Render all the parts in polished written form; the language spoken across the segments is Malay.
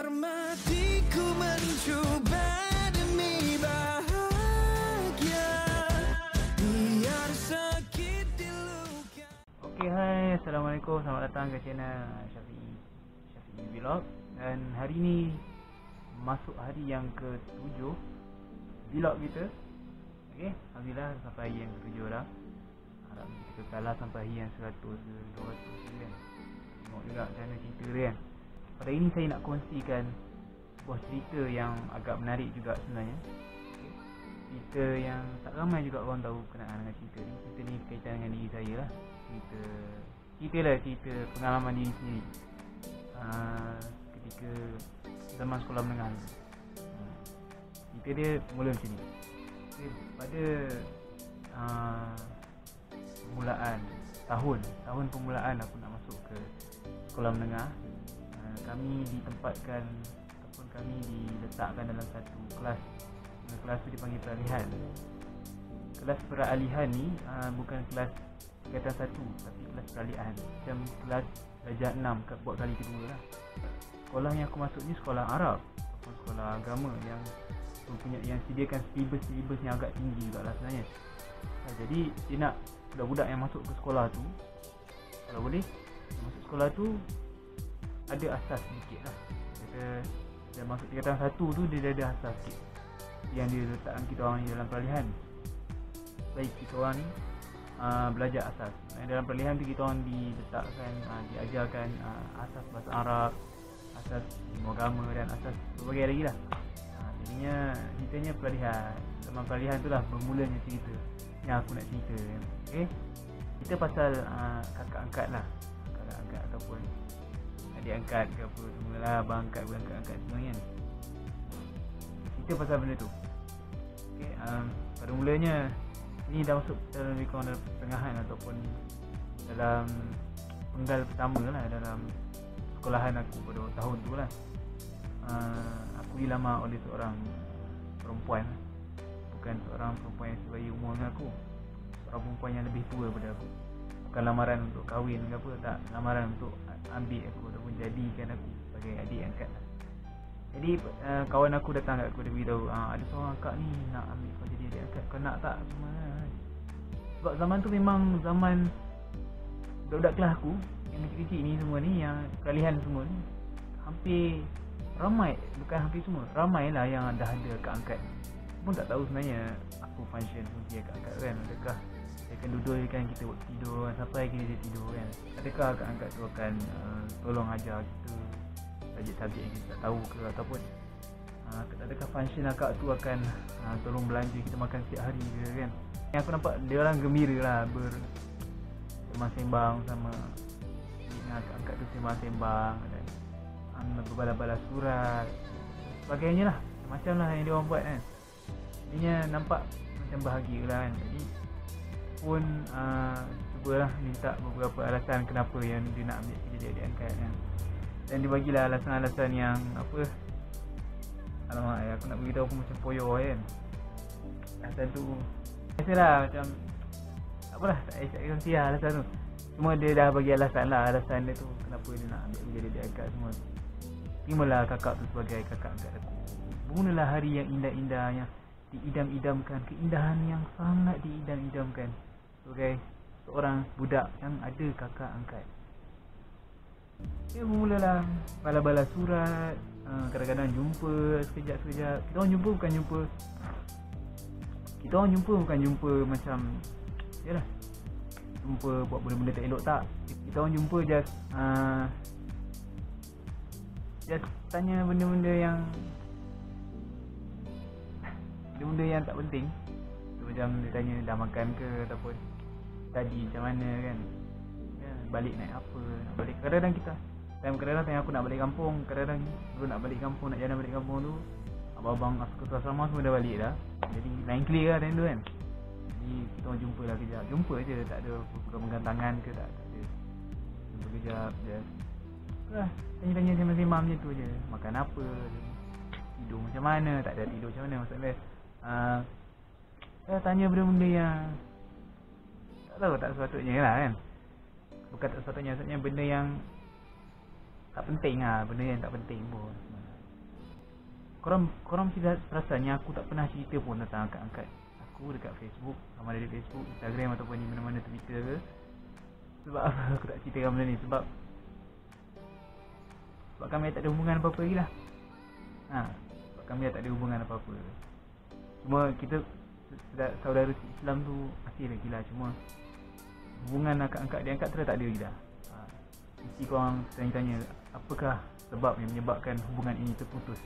Biar matiku mencoba demi bahagia, biar sakit diluka. Okay, hai, Assalamualaikum. Selamat datang ke channel Syafi'i Vlog. Dan hari ni masuk hari yang ke-7 vlog kita. Okay, Alhamdulillah sampai hari yang ke-7 dah. Harap kita kalah sampai hari yang 100 ke 200 kan. Tengok juga macam mana cerita dia kan. Pada ini saya nak kongsikan sebuah cerita yang agak menarik juga sebenarnya. Okay. Cerita yang tak ramai juga orang tahu kenaan dengan cerita ni. Cerita ni berkaitan dengan diri saya lah. Cerita pengalaman diri sendiri ketika zaman sekolah menengah. Cerita dia mula macam ni. Okay. Pada permulaan tahun permulaan aku nak masuk ke sekolah menengah, kami ditempatkan ataupun kami diletakkan dalam satu kelas. Kelas tu dipanggil peralihan. Kelas peralihan ni bukan kelas tingkatan 1 tapi kelas peralihan, macam kelas darjah 6 buat kali kedua lah. Sekolah yang aku masuk ni sekolah Arab ataupun sekolah agama yang sediakan silibus yang agak tinggi juga lah sebenarnya. Jadi dia nak budak-budak yang masuk ke sekolah tu, kalau boleh masuk sekolah tu ada asas sedikit lah. Dia masuk tingkatan 1 tu dia dah ada asas sikit yang dia letakkan kita orang ni dalam peralihan. Baik kita orang ni belajar asas. Dalam peralihan tu kita orang diletakkan, diajarkan asas bahasa Arab, asas ilmu agama dan asas berbagai lagi lah. Jadinya ceritanya peralihan. Zaman peralihan tu lah bermulanya cerita yang aku nak cerita. Okay? Kita pasal kakak angkat lah, kakak angkat ataupun adik angkat ke apa semualah, abang angkat, berangkat-angkat semua kan. Cerita pasal benda tu. Okay, pada mulanya ni dah masuk dalam lebih kurang dalam pertengahan ataupun dalam penggal pertama lah dalam sekolahan aku pada tahun tu lah. Aku dilamar oleh seorang perempuan, bukan seorang perempuan yang sebaya umur dengan aku, seorang perempuan yang lebih tua daripada aku. Bukan lamaran untuk kahwin ke apa, tak, lamaran untuk ambil aku ataupun jadikan aku sebagai adik angkat lah. Jadi kawan aku datang kat aku, dia beritahu ada seorang akak ni nak ambil kau jadi adik angkat, kau nak tak semua. Sebab zaman tu memang zaman budak-budak kelas aku yang kecil-kecil ni semua ni, yang peralihan semua ni, hampir ramai, bukan hampir semua, ramai lah yang dah ada akak angkat. Pun tak tahu sebenarnya apa function fungsi akak angkat kan. Adakah dia akan dudukkan kita buat tidur kan, sampai kita tidur kan. Adakah akak angkat tu akan tolong ajar kita subjek-subjek yang kita tak tahu ke, ataupun adakah function akak tu akan tolong belanja kita makan setiap hari ke kan. Yang aku nampak dia orang gembira lah, bersembang-sembang sama dengan akak angkat tu, sembang-sembang dan berbalas-balas surat sebagainya lah, macam lah yang dia orang buat kan. Jadinya nampak macam bahagia lah kan. Jadi pun cubalah minta beberapa alasan kenapa yang dia nak ambil kerja adik angkat kan. Dan dia bagilah alasan-alasan yang apa, alamak aku nak beritahu pun macam poyo kan. Alasan tu biasalah, macam apalah, tak payah kongsi lah alasan tu. Cuma dia dah bagi alasan lah, alasan dia tu kenapa dia nak ambil kerja adik angkat semua. Terimalah kakak tu sebagai kakak angkat aku. Bermulalah hari yang indah-indah, yang diidam-idamkan, keindahan yang sangat diidam-idamkan sebagai seorang budak yang ada kakak angkat. Dia bermulalah bala-bala surat, kadang-kadang jumpa sekejap-sekejap. Kita orang jumpa bukan jumpa macam yalah, jumpa buat benda-benda tak elok, tak. Kita orang jumpa just tanya benda-benda yang tak penting. Macam dia tanya dah makan ke, ataupun tadi macam mana kan, ya, balik naik apa, nak balik. Kadang-kadang kadang-kadang tanya aku nak balik kampung. Kadang-kadang dulu nak balik kampung, nak jalan balik kampung tu, abang-abang asal asrama semua dah balik dah. Jadi lain clear lah time tu kan. Jadi kita orang jumpa lah kejap, jumpa je, tak ada pegang tangan ke, tak ada. Jumpa kejap je lah, tanya-tanya sembang-sembang macam tu je. Makan apa, tidur macam mana, tak ada tidur macam mana, maksudnya saya tanya benda-benda yang tak tahu, tak sepatutnya lah kan. Bukan tak sepatutnya, maksudnya benda yang tak penting lah, benda yang tak penting pun. korang mesti perasan yang aku tak pernah cerita pun tentang angkat-angkat aku dekat Facebook, sama ada di Facebook, Instagram ataupun di mana-mana, Twitter ke. Sebab apa aku tak ceritakan benda ni? Sebab kami tak ada hubungan apa-apa lagi lah. Sebab kami tak ada hubungan apa-apa. Cuma kita saudara Islam tu masih lagi lah. Cuma hubungan angkat-angkat diangkat tu dah tak ada lagi dah. Mesti korang tanya-tanya apakah sebab yang menyebabkan hubungan ini terputus,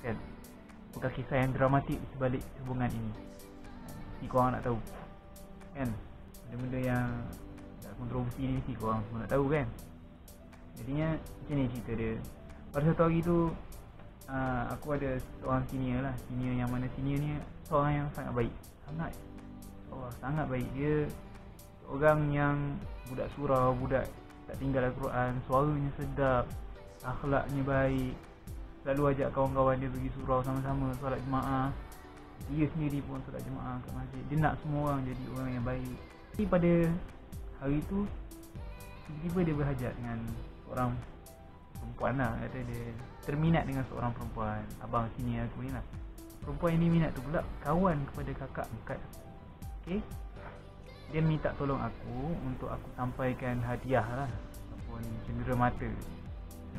kan? Apakah kisah yang dramatik di sebalik hubungan ini? Mesti korang nak tahu, kan? Benda-benda yang kontroversi ni mesti korang semua nak tahu, kan? Jadinya macam ni cerita dia. Pada satu hari tu aku ada seorang senior lah. Senior yang mana senior ni seorang yang sangat baik. Sangat baik. Dia orang yang budak surau, budak tak tinggal Al-Quran, suaranya sedap, akhlaknya baik, selalu ajak kawan-kawan dia pergi surau sama-sama solat jemaah. Dia sendiri pun solat jemaah kat masjid. Dia nak semua orang jadi orang yang baik. Tapi pada hari tu tiba-tiba dia berhajat dengan seorang perempuan lah. Kata dia terminat dengan seorang perempuan, abang senior aku ni lah. Perempuan yang dia minat tu pula kawan kepada kakak angkat aku. Okay, dia minta tolong aku untuk aku sampaikan hadiah lah, ataupun cendera mata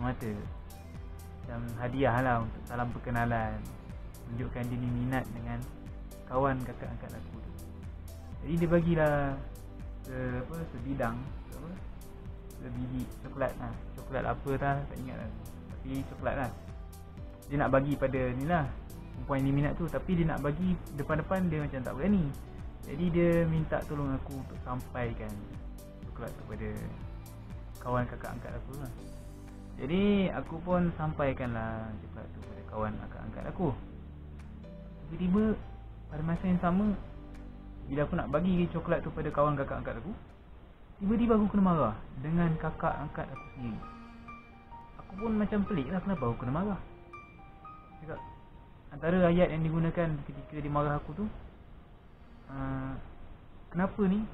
macam hadiah lah untuk salam perkenalan, tunjukkan dia ni minat dengan kawan kakak angkat aku tu. Jadi dia bagilah sebidang sebiji coklat lah. Coklat apa dah tak ingat lah, tapi coklat lah. Dia nak bagi pada ni lah perempuan yang dia minat tu, tapi dia nak bagi depan-depan dia macam tak berani. Jadi dia minta tolong aku untuk sampaikan coklat tu pada kawan kakak angkat aku lah. Jadi aku pun sampaikanlah coklat tu pada kawan kakak angkat aku. Tiba-tiba pada masa yang sama, bila aku nak bagi coklat tu pada kawan kakak angkat aku, tiba-tiba aku kena marah dengan kakak angkat aku sendiri. Aku pun macam pelik lah, kenapa aku kena marah. Cakap, antara ayat yang digunakan ketika dia marah aku tu, kenapa ni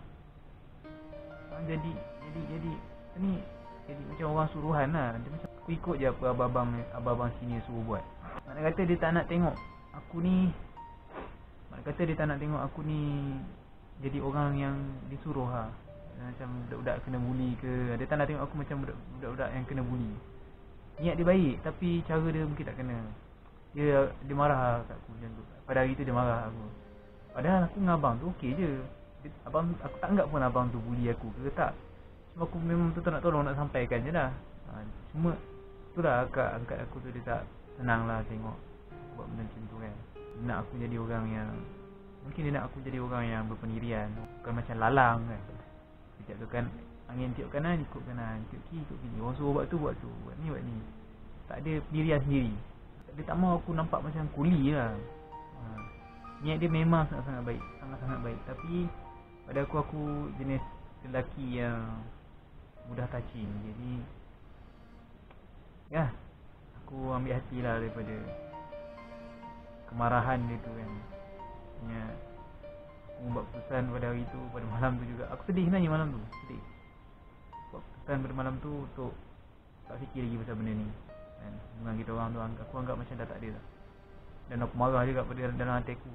jadi macam orang suruhan lah. Dia macam aku ikut je apa abang-abang senior suruh buat. Mana kata dia tak nak tengok aku ni jadi orang yang disuruh lah. Macam budak-budak kena bully ke. Dia tak nak tengok aku macam budak-budak yang kena bully. Niat dia baik, tapi cara dia mungkin tak kena. Dia marah lah kat aku macam tu. Pada hari tu dia marah aku. Padahal aku dengan abang tu okey je. Aku tak anggap pun abang tu bully aku ke tak. Cuma aku memang betul-betul nak tolong, nak sampaikan je lah. Cuma itulah akak angkat aku tu, dia tak senang lah tengok buat benda macam tu kan. Dia nak aku jadi orang yang, mungkin dia nak aku jadi orang yang berpendirian, bukan macam lalang kan. Setiap tu kan angin tiup kanan ikut kanan, tiup kiri ikut kiri. Orang suruh buat tu, buat ni buat ni. Tak ada pendirian sendiri. Dia tak mahu aku nampak macam kuli lah. Niat dia memang sangat-sangat baik, sangat-sangat baik. Tapi pada aku jenis lelaki yang mudah touching. Jadi ya, aku ambil hati lah daripada kemarahan dia tu kan. Aku buat keputusan pada hari tu, pada malam tu juga. Aku sedih sebenarnya malam tu, sedih. Buat keputusan pada malam tu untuk tak fikir lagi pasal benda ni. Dan hubungan kita orang tu aku anggap macam dah tak ada lah. Dan aku marah juga pada dalam hati aku.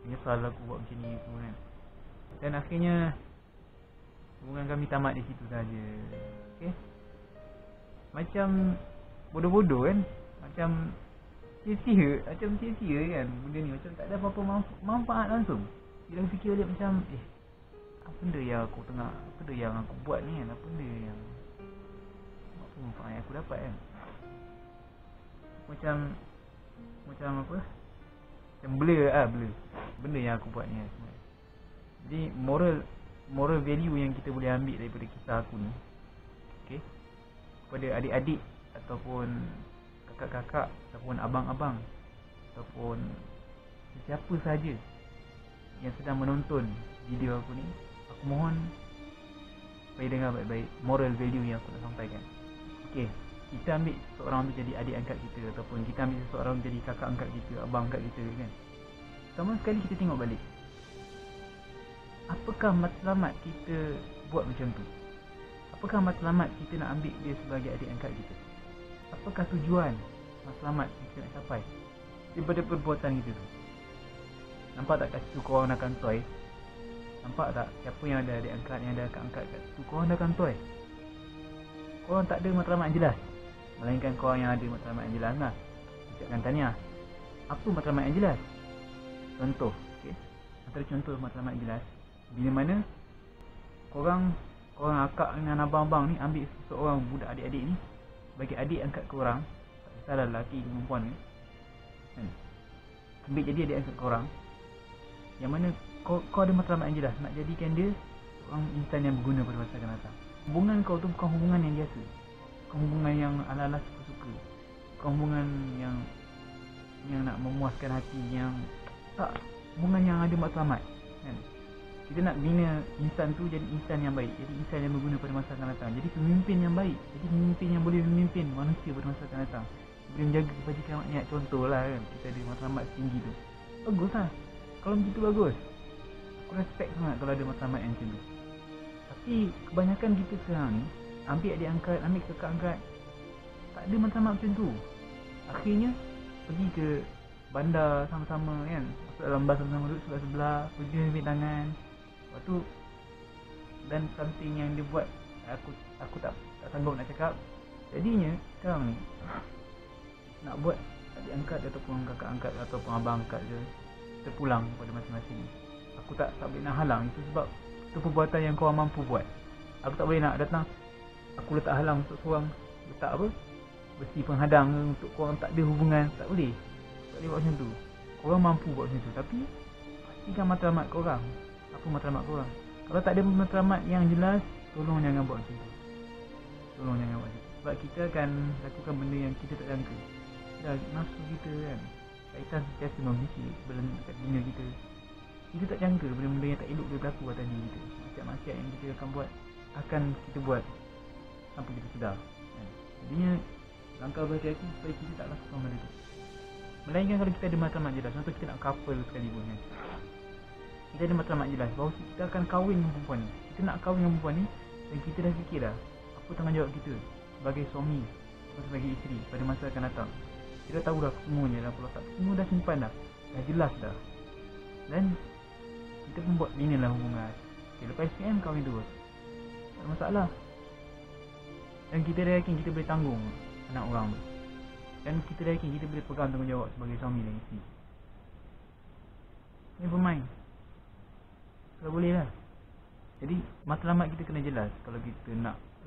Menyesal aku buat macam ni tu kan. Dan akhirnya hubungan kami tamat di situ saja. Okay, macam bodoh-bodoh kan. Macam sia-sia kan benda ni. Macam tak ada apa-apa manfaat langsung. Bila aku fikir balik macam apa benda yang aku buat ni kan. Apa benda yang apa manfaat yang aku dapat kan. Macam apa, macam blur benda yang aku buat ni kan. Jadi moral value yang kita boleh ambil daripada kisah aku ni, okay, kepada adik-adik ataupun kakak-kakak ataupun abang-abang ataupun siapa sahaja yang sedang menonton video aku ni, aku mohon supaya dengar baik-baik moral value yang aku nak sampaikan. Okay, kita ambil seorang tu jadi adik angkat kita, ataupun kita ambil seorang jadi kakak angkat kita, abang angkat kita kan. Pertama sekali kita tengok balik, apakah matlamat kita buat macam tu? Apakah matlamat kita nak ambil dia sebagai adik angkat kita? Apakah tujuan matlamat yang kita nak capai? daripada perbuatan kita tu. Nampak tak kat situ korang dah kantoi? Nampak tak siapa yang ada adik angkat, yang ada kakak angkat kat situ? Korang dah kantoi. Korang tak ada matlamat yang jelas, melainkan korang yang ada matlamat yang jelas lah. Ucapkan tahniah. Apa matlamat yang jelas? Contoh, okay? Antara contoh matlamat yang jelas, bila mana korang akak dengan abang-abang ni ambil seorang budak adik-adik ni sebagai adik angkat korang, tak kisahlah lelaki ke perempuan ni, kan? Ambil jadi adik angkat korang, yang mana kau ada matlamat yang jelas nak jadikan dia seorang insan yang berguna pada masa akan datang. Hubungan kau tu bukan hubungan yang biasa, bukan hubungan yang ala-ala suka-suka, bukan hubungan yang nak memuaskan hati, yang tak, hubungan yang ada matlamat, kan? Kita nak bina insan tu jadi insan yang baik, jadi insan yang berguna pada masa akan datang, jadi pemimpin yang baik, jadi pemimpin yang boleh memimpin manusia pada masa akan datang, boleh menjaga kebajikan rakyat. Contohlah, kan, kita ada matlamat tinggi tu, bagus lah. Kalau begitu bagus, aku respect sangat kalau ada matlamat yang macam tu. Tapi kebanyakan kita sekarang ni ambil adik angkat, ambil kakak angkat, tak ada matlamat macam tu. Akhirnya pergi ke bandar sama-sama, kan, masuk dalam bas sama-sama, duduk sebelah-sebelah, pergi ambil tangan. Lepas tu, dan something yang dia buat aku tak sanggup nak cakap. Jadinya sekarang ni nak buat adik angkat ataupun kakak angkat ataupun abang angkat je, kita pulang pada masing-masing. Aku tak boleh nak halang. Itu sebab itu perbuatan yang korang mampu buat. Aku tak boleh nak datang, aku letak halang untuk korang, letak apa, besi penghadang untuk korang tak ada hubungan. Tak boleh buat macam tu. Korang mampu buat macam tu, tapi pastikan matlamat korang. Apa matlamat korang? Kalau tak ada matlamat yang jelas, tolong jangan buat macam tu. Tolong jangan buat macam tu. Sebab kita akan lakukan benda yang kita tak jangka. Dah nafsu kita, kan, syaitan sentiasa membisik dekat dunia kita. Kita tak jangka benda-benda yang tak elok dia berlaku atas diri kita. Maksiat-maksiat yang kita akan kita buat sampai kita sedar, kan? Jadinya langkah berhati-hati supaya kita tak lakukan benda tu. Melainkan kalau kita ada matlamat jelas. Contoh kita nak couple sekalipun, kan, kita ada matlamat jelas bahawa kita akan kahwin dengan perempuan ni, kita nak kahwin dengan perempuan ni, dan kita dah fikir dah apa tanggungjawab kita sebagai suami atau sebagai isteri pada masa akan datang. Kita tahu dah semuanya dah, kalau tak semua dah simpan dah jelas dah. Dan kita pun buat binalah hubungan. Okay, lepas SPM kahwin terus, tak ada masalah. Dan kita dah yakin kita boleh tanggung anak orang tu, dan kita dah yakin kita boleh pegang tanggungjawab sebagai suami dan isteri. Never mind, kalau boleh lah. Jadi matlamat kita kena jelas. Kalau kita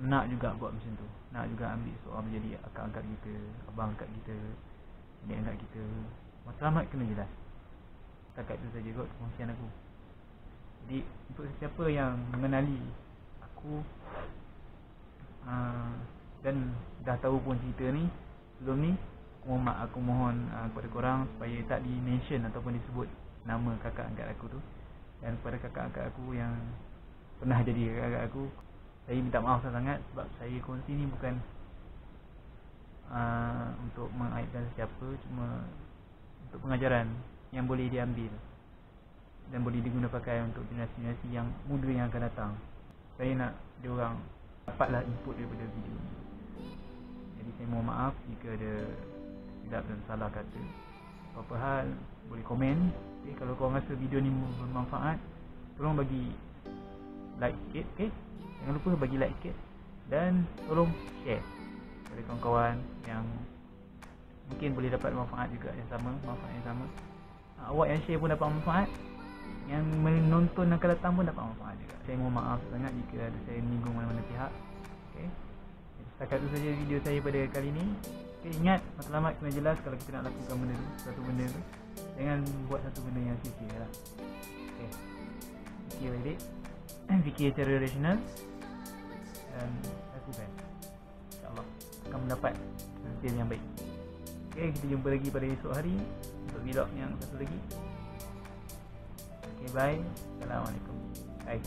nak juga buat macam tu, nak juga ambil seorang menjadi akak angkat kita, abang angkat kita, adik angkat kita, matlamat kena jelas. Setakat itu saja kot kongsian aku. Jadi untuk sesiapa yang mengenali aku dan dah tahu pun cerita ni sebelum ni, aku mohon kepada korang supaya tak di-mention ataupun disebut nama kakak angkat aku tu. Dan kepada kakak angkat aku yang pernah jadi kakak angkat aku, saya minta maaf sangat sebab saya kongsi ni bukan untuk mengaibkan sesiapa, cuma untuk pengajaran yang boleh diambil dan boleh diguna pakai untuk generasi-generasi yang muda yang akan datang. Saya nak diorang dapatlah input daripada video ni. Jadi saya mohon maaf jika ada silap dan salah kata. Apa-apa hal boleh komen. Okay, kalau korang rasa video ni bermanfaat, tolong bagi like sikit, okay? Jangan lupa bagi like sikit, dan tolong share kepada kawan-kawan yang mungkin boleh dapat manfaat juga yang sama, manfaat yang sama. Awak yang share pun dapat manfaat, yang menonton akan datang pun dapat manfaat juga. Saya mohon maaf sangat jika ada saya menyinggung mana-mana pihak. Okay, setakat itu saja video saya pada kali ini. Okay, ingat matlamat kena jelas kalau kita nak lakukan benda tu, satu benda tu. Jangan buat satu benda yang sia-sia lah. Okay, fikir balik, fikir secara rasional, dan lakukan. InsyaAllah akan mendapat hasil yang baik. Okay, kita jumpa lagi pada esok hari untuk vlog yang satu lagi. Okay, bye. Assalamualaikum. Bye.